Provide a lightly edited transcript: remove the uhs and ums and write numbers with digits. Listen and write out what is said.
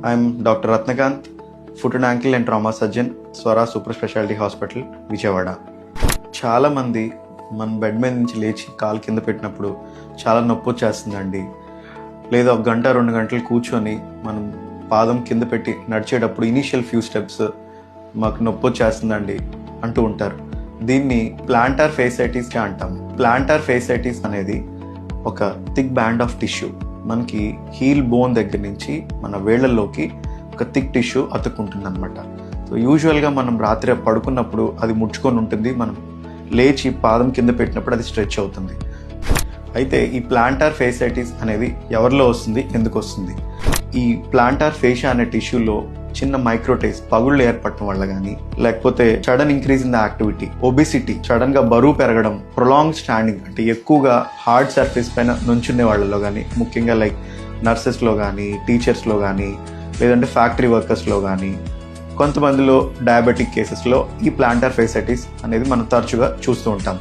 I'm Dr. Ratnakant, Foot and Ankle and Trauma Surgeon, Swara Super Specialty Hospital, Vijayawada. చాలామంది మన bed మీద నుంచి లేచి కాలు కింద పెట్టినప్పుడు చాలా నొప్పి వచ్చేస్తుందండి, లేదా 1 గంట 2 గంటలు కూర్చొని మనం పాదం కింద పెట్టి నడిచేటప్పుడు ఇనీషియల్ ఫ్యూ స్టెప్స్ మాకు నొప్పి వచ్చేస్తుందండి అంటూ ఉంటారు. దీన్ని ప్లాంటార్ ఫేసైటిస్గా అంటాము. ప్లాంటార్ ఫేసైటిస్ అనేది ఒక థిక్ బ్యాండ్ ఆఫ్ టిష్యూ, మనకి హీల్ బోన్ దగ్గర నుంచి మన వేళ్లలోకి ఒక థిక్ టిష్యూ అతుక్కుంటుంది అనమాట. సో యూజువల్గా మనం రాత్రి పడుకున్నప్పుడు అది ముడుచుకొని ఉంటుంది, మనం లేచి పాదం కింద పెట్టినప్పుడు అది స్ట్రెచ్ అవుతుంది. అయితే ఈ ప్లాంటార్ ఫేసైటిస్ అనేది ఎవరిలో వస్తుంది, ఎందుకు వస్తుంది? ఈ ప్లాంటార్ ఫేషియా అనే టిష్యూలో చిన్న మైక్రోటైస్ పగుళ్ళు ఏర్పడటం వల్ల కానీ, లేకపోతే sudden increase in the activity, obesity, sudden గా బరువు పెరగడం, ప్రొలాంగ్ స్టాండింగ్ అంటే ఎక్కువగా హార్డ్ సర్ఫేస్ పైన నుంచునే వాళ్ళలో కానీ, ముఖ్యంగా లైక్ నర్సెస్లో కానీ, టీచర్స్లో కానీ, లేదంటే ఫ్యాక్టరీ వర్కర్స్లో కానీ, కొంతమందిలో డయాబెటిక్ కేసెస్లో ఈ ప్లాంటార్ ఫేసైటిస్ అనేది మనం తరచుగా చూస్తూ ఉంటాం.